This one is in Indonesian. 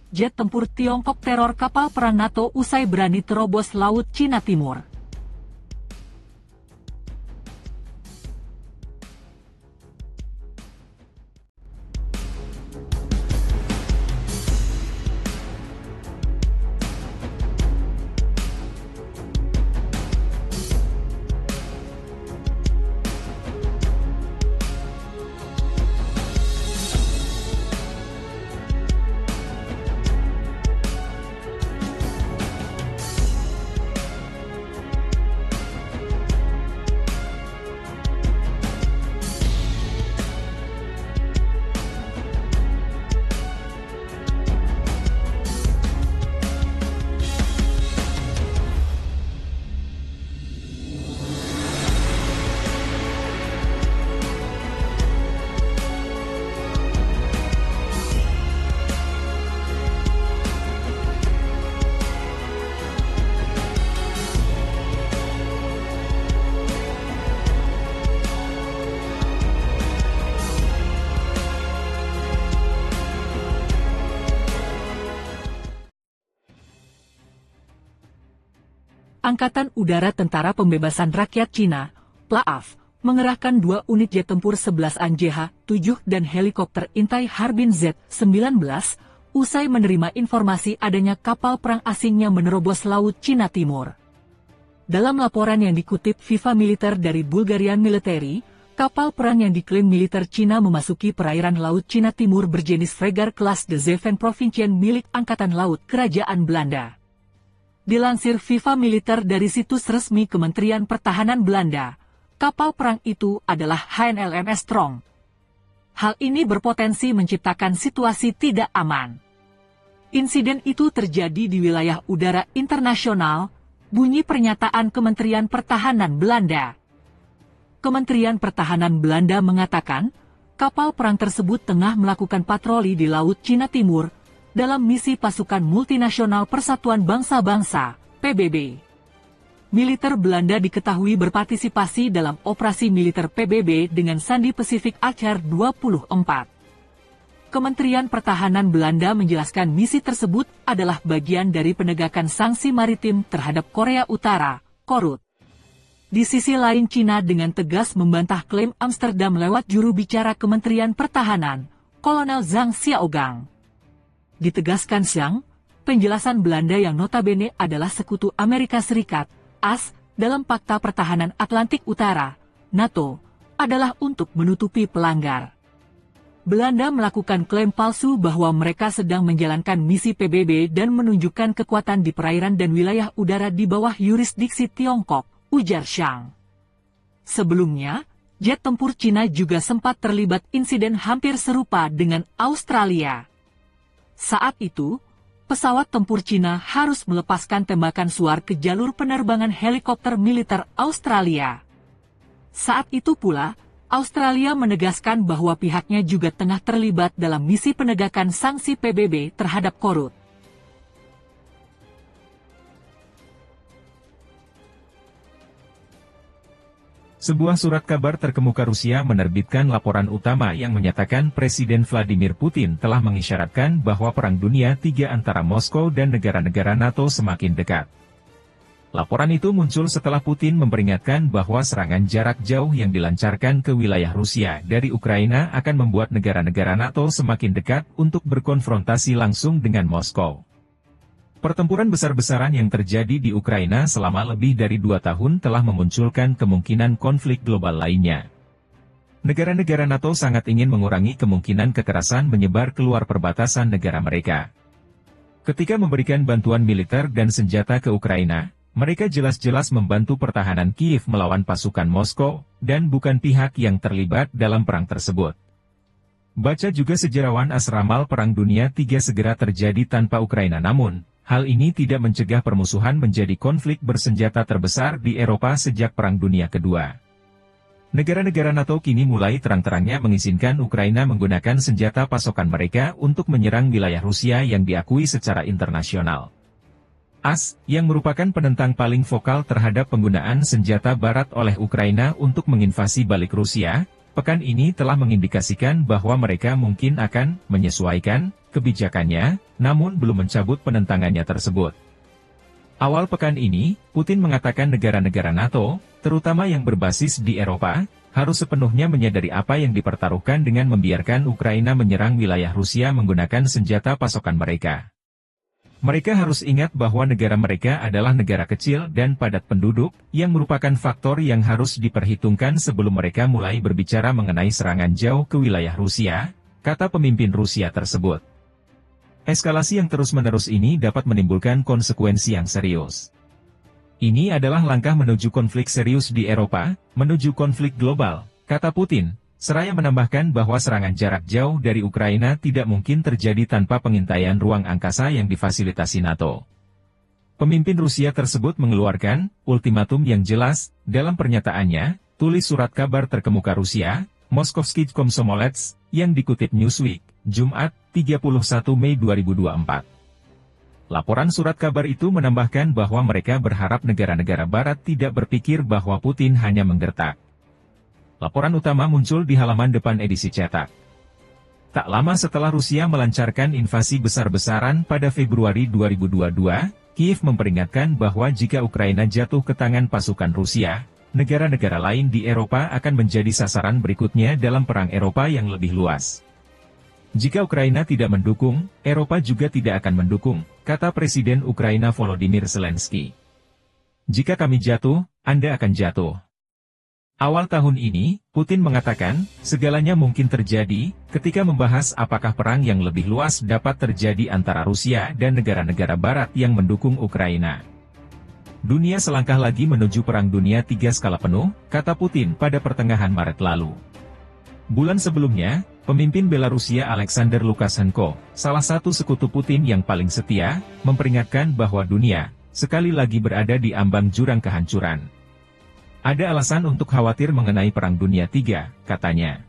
jet tempur Tiongkok teror kapal perang NATO usai berani terobos Laut Cina Timur. Angkatan Udara Tentara Pembebasan Rakyat Cina, PLAAF, mengerahkan 2 unit jet tempur 11 ANJ-7 dan helikopter intai Harbin Z-19, usai menerima informasi adanya kapal perang asingnya menerobos Laut Cina Timur. Dalam laporan yang dikutip Viva Militer dari Bulgarian Military, kapal perang yang diklaim militer Cina memasuki perairan Laut Cina Timur berjenis fregar kelas De Zeven Provinciën milik Angkatan Laut Kerajaan Belanda. Dilansir Viva Militer dari situs resmi Kementerian Pertahanan Belanda, kapal perang itu adalah HNLMS Strong. Hal ini berpotensi menciptakan situasi tidak aman. Insiden itu terjadi di wilayah udara internasional, bunyi pernyataan Kementerian Pertahanan Belanda. Kementerian Pertahanan Belanda mengatakan, kapal perang tersebut tengah melakukan patroli di Laut Cina Timur, dalam misi pasukan multinasional Persatuan Bangsa-Bangsa, PBB. Militer Belanda diketahui berpartisipasi dalam operasi militer PBB dengan sandi Pasifik Aceh 24. Kementerian Pertahanan Belanda menjelaskan misi tersebut adalah bagian dari penegakan sanksi maritim terhadap Korea Utara, Korut. Di sisi lain Cina dengan tegas membantah klaim Amsterdam lewat juru bicara Kementerian Pertahanan, Kolonel Zhang Xiaogang. Ditegaskan Zhang, penjelasan Belanda yang notabene adalah sekutu Amerika Serikat, AS, dalam Fakta Pertahanan Atlantik Utara, NATO, adalah untuk menutupi pelanggar. Belanda melakukan klaim palsu bahwa mereka sedang menjalankan misi PBB dan menunjukkan kekuatan di perairan dan wilayah udara di bawah yurisdiksi Tiongkok, ujar Zhang. Sebelumnya, jet tempur Cina juga sempat terlibat insiden hampir serupa dengan Australia. Saat itu, pesawat tempur Cina harus melepaskan tembakan suar ke jalur penerbangan helikopter militer Australia. Saat itu pula, Australia menegaskan bahwa pihaknya juga tengah terlibat dalam misi penegakan sanksi PBB terhadap Korut. Sebuah surat kabar terkemuka Rusia menerbitkan laporan utama yang menyatakan Presiden Vladimir Putin telah mengisyaratkan bahwa Perang Dunia III antara Moskow dan negara-negara NATO semakin dekat. Laporan itu muncul setelah Putin memperingatkan bahwa serangan jarak jauh yang dilancarkan ke wilayah Rusia dari Ukraina akan membuat negara-negara NATO semakin dekat untuk berkonfrontasi langsung dengan Moskow. Pertempuran besar-besaran yang terjadi di Ukraina selama lebih dari 2 tahun telah memunculkan kemungkinan konflik global lainnya. Negara-negara NATO sangat ingin mengurangi kemungkinan kekerasan menyebar keluar perbatasan negara mereka. Ketika memberikan bantuan militer dan senjata ke Ukraina, mereka jelas-jelas membantu pertahanan Kiev melawan pasukan Moskow, dan bukan pihak yang terlibat dalam perang tersebut. Baca juga sejarawan Asramal Perang Dunia III segera terjadi tanpa Ukraina, namun hal ini tidak mencegah permusuhan menjadi konflik bersenjata terbesar di Eropa sejak Perang Dunia Kedua. Negara-negara NATO kini mulai terang-terangnya mengizinkan Ukraina menggunakan senjata pasokan mereka untuk menyerang wilayah Rusia yang diakui secara internasional. AS, yang merupakan penentang paling vokal terhadap penggunaan senjata barat oleh Ukraina untuk menginvasi balik Rusia, pekan ini telah mengindikasikan bahwa mereka mungkin akan menyesuaikan kebijakannya, namun belum mencabut penentangannya tersebut. Awal pekan ini, Putin mengatakan negara-negara NATO, terutama yang berbasis di Eropa, harus sepenuhnya menyadari apa yang dipertaruhkan dengan membiarkan Ukraina menyerang wilayah Rusia menggunakan senjata pasokan mereka. Mereka harus ingat bahwa negara mereka adalah negara kecil dan padat penduduk, yang merupakan faktor yang harus diperhitungkan sebelum mereka mulai berbicara mengenai serangan jauh ke wilayah Rusia, kata pemimpin Rusia tersebut. Eskalasi yang terus-menerus ini dapat menimbulkan konsekuensi yang serius. Ini adalah langkah menuju konflik serius di Eropa, menuju konflik global, kata Putin, seraya menambahkan bahwa serangan jarak jauh dari Ukraina tidak mungkin terjadi tanpa pengintaian ruang angkasa yang difasilitasi NATO. Pemimpin Rusia tersebut mengeluarkan ultimatum yang jelas, dalam pernyataannya, tulis surat kabar terkemuka Rusia, Moskovsky Komsomolets, yang dikutip Newsweek, Jumat, 31 Mei 2024. Laporan surat kabar itu menambahkan bahwa mereka berharap negara-negara Barat tidak berpikir bahwa Putin hanya menggertak. Laporan utama muncul di halaman depan edisi cetak. Tak lama setelah Rusia melancarkan invasi besar-besaran pada Februari 2022, Kiev memperingatkan bahwa jika Ukraina jatuh ke tangan pasukan Rusia, negara-negara lain di Eropa akan menjadi sasaran berikutnya dalam perang Eropa yang lebih luas. Jika Ukraina tidak mendukung, Eropa juga tidak akan mendukung, kata Presiden Ukraina Volodymyr Zelensky. Jika kami jatuh, Anda akan jatuh. Awal tahun ini, Putin mengatakan, segalanya mungkin terjadi, ketika membahas apakah perang yang lebih luas dapat terjadi antara Rusia dan negara-negara Barat yang mendukung Ukraina. Dunia selangkah lagi menuju Perang Dunia III skala penuh, kata Putin pada pertengahan Maret lalu. Bulan sebelumnya, pemimpin Belarusia Alexander Lukashenko, salah satu sekutu Putin yang paling setia, memperingatkan bahwa dunia, sekali lagi berada di ambang jurang kehancuran. Ada alasan untuk khawatir mengenai Perang Dunia III, katanya.